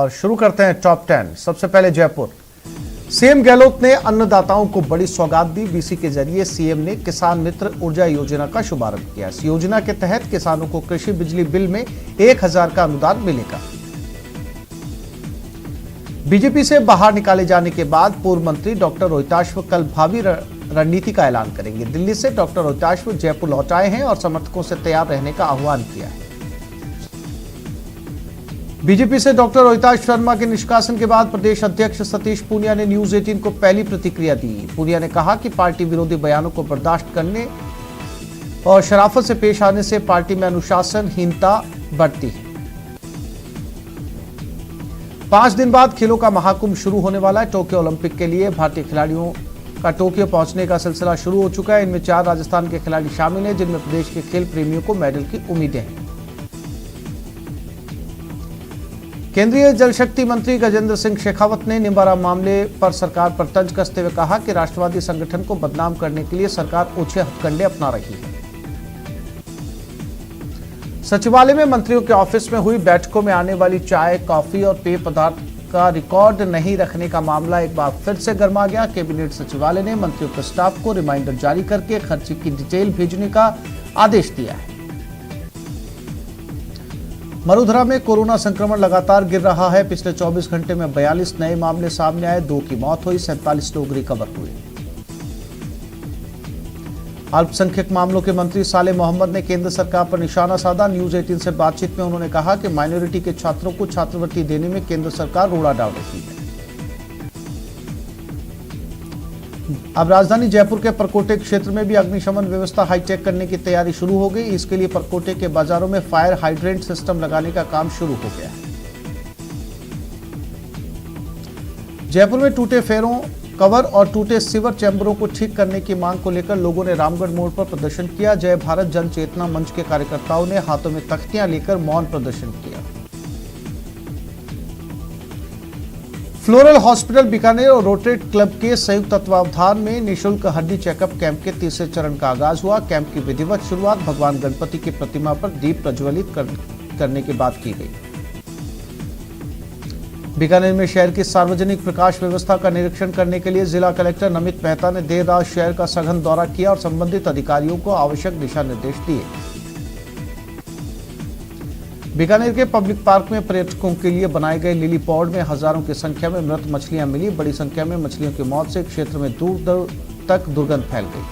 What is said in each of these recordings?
और शुरू करते हैं टॉप 10। सबसे पहले जयपुर। सीएम गहलोत ने अन्नदाताओं को बड़ी सौगात दी। बीसी के जरिए सीएम ने किसान मित्र ऊर्जा योजना का शुभारंभ किया। इस योजना के तहत किसानों को कृषि बिजली बिल में 1000 का अनुदान मिलेगा। बीजेपी से बाहर निकाले जाने के बाद पूर्व मंत्री डॉक्टर रोहिताश्व कल भावी रणनीति का ऐलान करेंगे। दिल्ली से डॉक्टर रोहिताश्व जयपुर लौट आए हैं और समर्थकों से तैयार रहने का आह्वान किया है। बीजेपी से डॉक्टर रोहिताश शर्मा के निष्कासन के बाद प्रदेश अध्यक्ष सतीश पूनिया ने न्यूज 18 को पहली प्रतिक्रिया दी। पूनिया ने कहा कि पार्टी विरोधी बयानों को बर्दाश्त करने और शराफत से पेश आने से पार्टी में अनुशासनहीनता बढ़ती है। 5 दिन बाद खेलों का महाकुंभ शुरू होने वाला है। टोक्यो ओलंपिक के लिए भारतीय खिलाड़ियों का टोक्यो पहुंचने का सिलसिला शुरू हो चुका है। इनमें 4 राजस्थान के खिलाड़ी शामिल हैं, जिनमें प्रदेश के खेल प्रेमियों को मेडल की उम्मीदें हैं। केंद्रीय जल शक्ति मंत्री गजेंद्र सिंह शेखावत ने निम्बारा मामले पर सरकार पर तंज कसते हुए कहा कि राष्ट्रवादी संगठन को बदनाम करने के लिए सरकार ओछे हथकंडे अपना रही है। सचिवालय में मंत्रियों के ऑफिस में हुई बैठकों में आने वाली चाय, कॉफी और पेय पदार्थ का रिकॉर्ड नहीं रखने का मामला एक बार फिर से गर्मा गया। कैबिनेट सचिवालय ने मंत्रियों के स्टाफ को रिमाइंडर जारी करके खर्च की डिटेल भेजने का आदेश दिया है। मरुधरा में कोरोना संक्रमण लगातार गिर रहा है। पिछले 24 घंटे में 42 नए मामले सामने आए, 2 की मौत हुई, 47 लोग रिकवर हुए। अल्पसंख्यक मामलों के मंत्री साले मोहम्मद ने केंद्र सरकार पर निशाना साधा। न्यूज 18 से बातचीत में उन्होंने कहा कि माइनॉरिटी के छात्रों को छात्रवृत्ति देने में केंद्र सरकार रोड़ा डाल रही है। अब राजधानी जयपुर के परकोटे क्षेत्र में भी अग्निशमन व्यवस्था हाईटेक करने की तैयारी शुरू हो गई। इसके लिए परकोटे के बाजारों में फायर हाइड्रेंट सिस्टम लगाने का काम शुरू हो गया है। जयपुर में टूटे फेरों कवर और टूटे सीवर चैम्बरों को ठीक करने की मांग को लेकर लोगों ने रामगढ़ मोड़ पर प्रदर्शन किया। जय भारत जन चेतना मंच के कार्यकर्ताओं ने हाथों में तख्तियां लेकर मौन प्रदर्शन किया। फ्लोरल हॉस्पिटल बीकानेर और रोटरी क्लब के संयुक्त तत्वावधान में निःशुल्क हड्डी चेकअप कैंप के तीसरे चरण का आगाज हुआ। कैंप की विधिवत शुरुआत भगवान गणपति की प्रतिमा पर दीप प्रज्वलित करने के बाद की गई। बीकानेर में शहर की सार्वजनिक प्रकाश व्यवस्था का निरीक्षण करने के लिए जिला कलेक्टर नमित मेहता ने देर रात शहर का सघन दौरा किया और संबंधित अधिकारियों को आवश्यक दिशा निर्देश दिए। बीकानेर के पब्लिक पार्क में पर्यटकों के लिए बनाए गए लिली पॉन्ड में हजारों की संख्या में मृत मछलियां मिली। बड़ी संख्या में मछलियों की मौत से क्षेत्र में दूर दूर तक दुर्गंध फैल गई।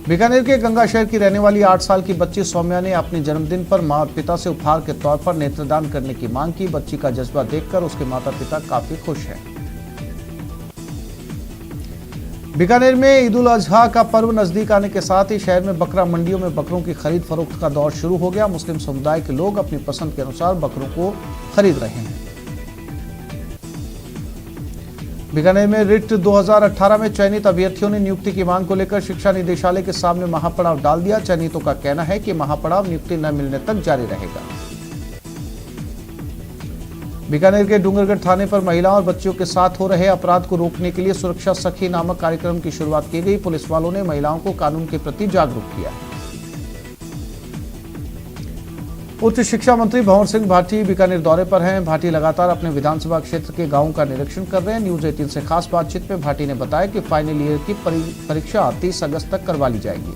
बीकानेर के गंगा शहर की रहने वाली 8 साल की बच्ची सौम्या ने अपने जन्मदिन पर माता पिता से उपहार के तौर पर नेत्रदान करने की मांग की। बच्ची का जज्बा देखकर उसके माता पिता काफी खुश हैं। बीकानेर में ईद उल अजहा का पर्व नजदीक आने के साथ ही शहर में बकरा मंडियों में बकरों की खरीद फरोख्त का दौर शुरू हो गया। मुस्लिम समुदाय के लोग अपनी पसंद के अनुसार बकरों को खरीद रहे हैं। बीकानेर में रिट 2018 में चयनित अभ्यर्थियों ने नियुक्ति की मांग को लेकर शिक्षा निदेशालय के सामने महापड़ाव डाल दिया। चयनितों का कहना है कि महापड़ाव नियुक्ति न मिलने तक जारी रहेगा। बीकानेर के डूंगरगढ़ थाने पर महिलाओं और बच्चियों के साथ हो रहे अपराध को रोकने के लिए सुरक्षा सखी नामक कार्यक्रम की शुरुआत की गई। पुलिस वालों ने महिलाओं को कानून के प्रति जागरूक किया। उच्च शिक्षा मंत्री भंवर सिंह भाटी बीकानेर दौरे पर हैं। भाटी लगातार अपने विधानसभा क्षेत्र के गांवों का निरीक्षण कर रहे हैं। न्यूज 18 से खास बातचीत में भाटी ने बताया कि फाइनल ईयर की परीक्षा 30 अगस्त तक करवा ली जाएगी।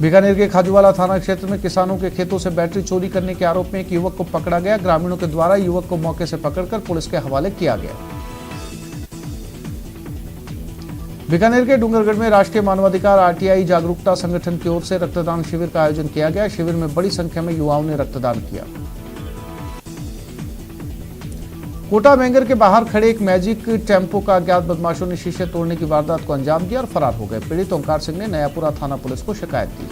बीकानेर के खाजूवाला थाना क्षेत्र में किसानों के खेतों से बैटरी चोरी करने के आरोप में एक युवक को पकड़ा गया। ग्रामीणों के द्वारा युवक को मौके से पकड़कर पुलिस के हवाले किया गया। बीकानेर के डूंगरगढ़ में राष्ट्रीय मानवाधिकार आरटीआई जागरूकता संगठन की ओर से रक्तदान शिविर का आयोजन किया गया। शिविर में बड़ी संख्या में युवाओं ने रक्तदान किया। कोटा मैंगर के बाहर खड़े एक मैजिक टेम्पो का अज्ञात बदमाशों ने शीशे तोड़ने की वारदात को अंजाम दिया और फरार हो गए। पीड़ित ओंकार सिंह ने नयापुरा थाना पुलिस को शिकायत दी।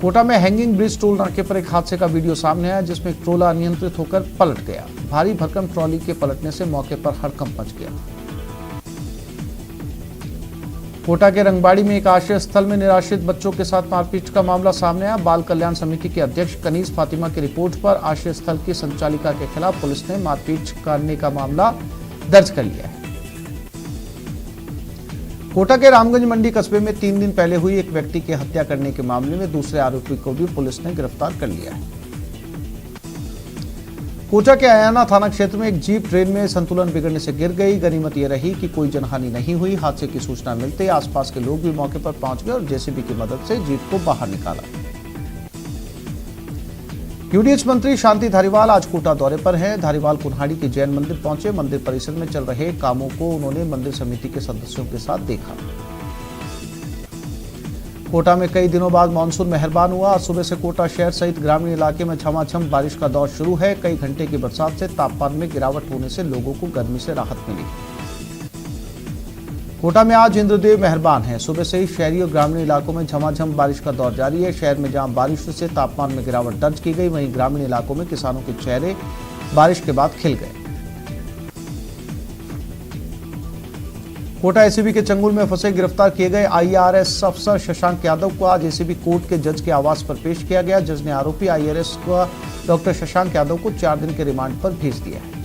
कोटा में हैंगिंग ब्रिज टोल नाके पर एक हादसे का वीडियो सामने आया, जिसमें एक ट्रोला अनियंत्रित होकर पलट गया। भारी भरकम ट्रॉली के पलटने से मौके पर हड़कंप मच गया। कोटा के रंगबाड़ी में एक आश्रय स्थल में निराश्रित बच्चों के साथ मारपीट का मामला सामने आया। बाल कल्याण समिति के अध्यक्ष कनीज फातिमा की रिपोर्ट पर आश्रय स्थल की संचालिका के खिलाफ पुलिस ने मारपीट करने का मामला दर्ज कर लिया है। कोटा के रामगंज मंडी कस्बे में 3 दिन पहले हुई एक व्यक्ति की हत्या करने के मामले में दूसरे आरोपी को भी पुलिस ने गिरफ्तार कर लिया है। कोटा के अयाना थाना क्षेत्र में एक जीप ट्रेन में संतुलन बिगड़ने से गिर गई। गनीमत यह रही कि कोई जनहानि नहीं हुई। हादसे की सूचना मिलते ही आसपास के लोग भी मौके पर पहुंच गए और जेसीबी की मदद से जीप को बाहर निकाला। यूडीएच मंत्री शांति धारीवाल आज कोटा दौरे पर हैं। धारीवाल कुन्हाड़ी के जैन मंदिर पहुंचे। मंदिर परिसर में चल रहे कामों को उन्होंने मंदिर समिति के सदस्यों के साथ देखा। कोटा में कई दिनों बाद मानसून मेहरबान हुआ। आज सुबह से कोटा शहर सहित ग्रामीण इलाके में झमाझम बारिश का दौर शुरू है। कई घंटे की बरसात से तापमान में गिरावट होने से लोगों को गर्मी से राहत मिली। कोटा में आज इंद्रदेव मेहरबान है। सुबह से ही शहरी और ग्रामीण इलाकों में झमाझम बारिश का दौर जारी है। शहर में जहां बारिश से तापमान में गिरावट दर्ज की गई, वहीं ग्रामीण इलाकों में किसानों के चेहरे बारिश के बाद खिल गए। कोटा एसीबी के चंगुल में फंसे गिरफ्तार किए गए आईआरएस अफसर शशांक यादव को आज एसीबी कोर्ट के जज के आवास पर पेश किया गया। जज ने आरोपी आईआरएस को डॉक्टर शशांक यादव को 4 दिन के रिमांड पर भेज दिया है।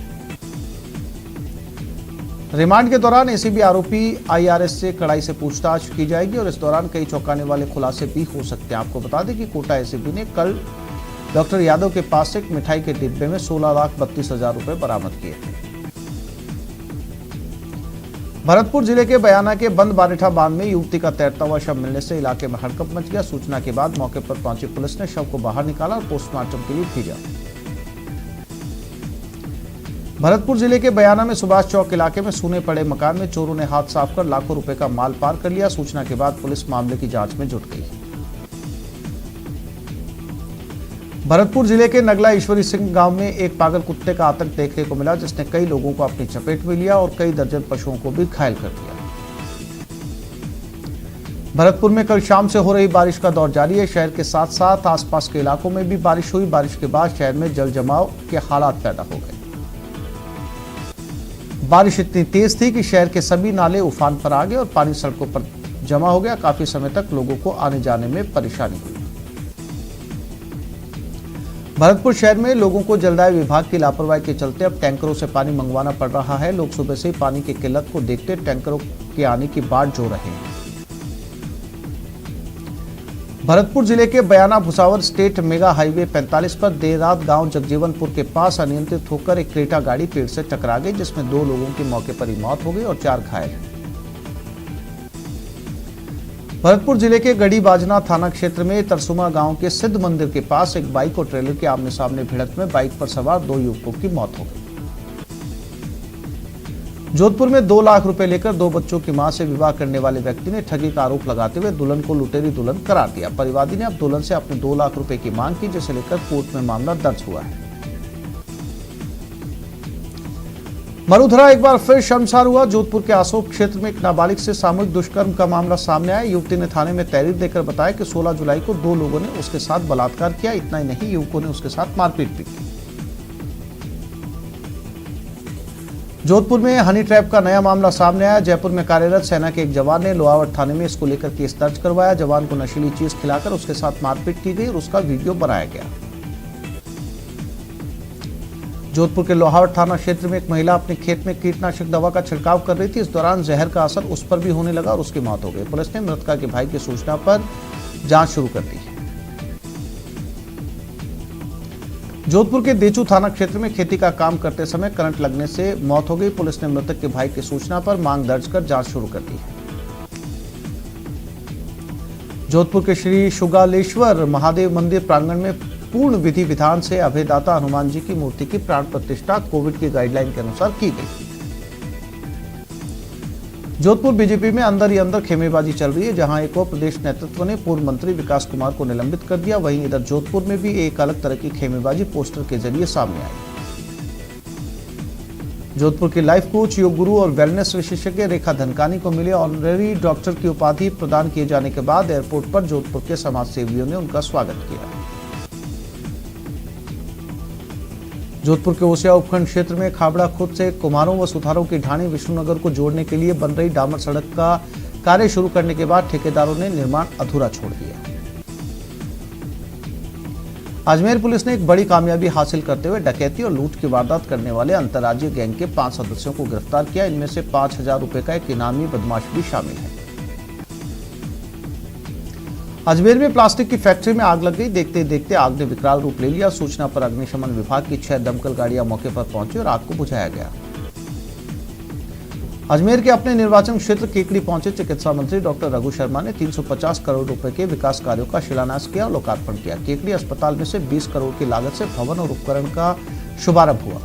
रिमांड के दौरान एसीबी आरोपी आईआरएस से कड़ाई से पूछताछ की जाएगी और इस दौरान कई चौंकाने वाले खुलासे भी हो सकते हैं। आपको बता दें कि कोटा एसीबी ने कल डॉक्टर यादव के पास से एक मिठाई के डिब्बे में 16,32,000 रुपए बरामद किए थे। भरतपुर जिले के बयाना के बंद बारिठा बांध में युवती का तैरता हुआ शव मिलने से इलाके में हड़कंप मच गया। सूचना के बाद मौके पर पहुंची पुलिस ने शव को बाहर निकाला और पोस्टमार्टम के लिए भेजा। भरतपुर जिले के बयाना में सुभाष चौक इलाके में सूने पड़े मकान में चोरों ने हाथ साफ कर लाखों रुपए का माल पार कर लिया। सूचना के बाद पुलिस मामले की जांच में जुट गई। भरतपुर जिले के नगला ईश्वरी सिंह गांव में एक पागल कुत्ते का आतंक देखने को मिला, जिसने कई लोगों को अपनी चपेट में लिया और कई दर्जन पशुओं को भी घायल कर दिया। भरतपुर में कल शाम से हो रही बारिश का दौर जारी है। शहर के साथ साथ आसपास के इलाकों में भी बारिश हुई। बारिश के बाद शहर में जल जमाव के हालात पैदा हो गए। बारिश इतनी तेज थी कि शहर के सभी नाले उफान पर आ गए और पानी सड़कों पर जमा हो गया। काफी समय तक लोगों को आने जाने में परेशानी हुई। भरतपुर शहर में लोगों को जलदाय विभाग की लापरवाही के चलते अब टैंकरों से पानी मंगवाना पड़ रहा है। लोग सुबह से ही पानी की किल्लत को देखते टैंकरों के आने की बाट जोड़ रहे हैं। भरतपुर जिले के बयाना भुसावर स्टेट मेगा हाईवे 45 पर देर रात गांव जगजीवनपुर के पास अनियंत्रित होकर एक क्रेटा गाड़ी पेड़ से टकरा गई, जिसमें 2 लोगों की मौके पर ही मौत हो गई और 4 घायल हैं। भरतपुर जिले के गढ़ी बाजना थाना क्षेत्र में तरसुमा गांव के सिद्ध मंदिर के पास एक बाइक और ट्रेलर के आमने सामने भिड़ंत में बाइक पर सवार 2 युवकों की मौत हो गई। जोधपुर में 2 लाख रुपए लेकर 2 बच्चों की मां से विवाह करने वाले व्यक्ति ने ठगी का आरोप लगाते हुए दुल्हन को लुटेरी दुल्हन करार दिया। परिवादी ने अब दुल्हन से अपने 2 लाख रुपए की मांग की, जिसे लेकर कोर्ट में मामला दर्ज हुआ है। मरुधरा एक बार फिर शर्मसार हुआ। जोधपुर के आसोप क्षेत्र में एक नाबालिग से सामूहिक दुष्कर्म का मामला सामने आया। युवती ने थाने में तहरीर देकर बताया कि 16 जुलाई को 2 लोगों ने उसके साथ बलात्कार किया। इतना ही नहीं, युवकों ने उसके साथ मारपीट भी की। जोधपुर में हनी ट्रैप का नया मामला सामने आया। जयपुर में कार्यरत सेना के एक जवान ने लोहावट थाने में इसको लेकर केस दर्ज करवाया। जवान को नशीली चीज खिलाकर उसके साथ मारपीट की गई और उसका वीडियो बनाया गया। जोधपुर के लोहावट थाना क्षेत्र में एक महिला अपने खेत में कीटनाशक दवा का छिड़काव कर रही थी। इस दौरान जहर का असर उस पर भी होने लगा और उसकी मौत हो गई। पुलिस ने मृतका के भाई की सूचना पर जांच शुरू कर दी है। जोधपुर के देचू थाना क्षेत्र में खेती का काम करते समय करंट लगने से मौत हो गई। पुलिस ने मृतक के भाई की सूचना पर मांग दर्ज कर जांच शुरू कर दी है। जोधपुर के श्री शुगालेश्वर महादेव मंदिर प्रांगण में पूर्ण विधि विधान से अभयदाता हनुमान जी की मूर्ति की प्राण प्रतिष्ठा कोविड की गाइडलाइन के अनुसार की गई। जोधपुर बीजेपी में अंदर ही अंदर खेमेबाजी चल रही है। जहां एक और प्रदेश नेतृत्व ने पूर्व मंत्री विकास कुमार को निलंबित कर दिया, वहीं इधर जोधपुर में भी एक अलग तरह की खेमेबाजी पोस्टर के जरिए सामने आई। जोधपुर की लाइफ कोच, योग गुरु और वेलनेस विशेषज्ञ रेखा धनकानी को मिले ऑनरेरी डॉक्टर की उपाधि प्रदान किए जाने के बाद एयरपोर्ट पर जोधपुर के समाज सेवियों ने उनका स्वागत किया। जोधपुर के ओसिया उपखंड क्षेत्र में खाबड़ा खुद से कुम्हारों व सुथारों की ढाणी विष्णुनगर को जोड़ने के लिए बन रही डामर सड़क का कार्य शुरू करने के बाद ठेकेदारों ने निर्माण अधूरा छोड़ दिया। अजमेर पुलिस ने एक बड़ी कामयाबी हासिल करते हुए डकैती और लूट की वारदात करने वाले अंतर्राज्यीय गैंग के 5 सदस्यों को गिरफ्तार किया। इनमें से 5,000 रुपए का एक इनामी बदमाश भी शामिल है। अजमेर में प्लास्टिक की फैक्ट्री में आग लग गई। देखते ही देखते आग ने विकराल रूप ले लिया। सूचना पर अग्निशमन विभाग की 6 दमकल गाड़ियां मौके पर पहुंची और आग को बुझाया गया। अजमेर के अपने निर्वाचन क्षेत्र केकड़ी पहुंचे चिकित्सा मंत्री डॉक्टर रघु शर्मा ने 350 करोड़ रुपए के विकास कार्यों का शिलान्यास किया और लोकार्पण किया। केकड़ी अस्पताल में से 20 करोड़ की लागत से भवन और उपकरण का शुभारंभ हुआ।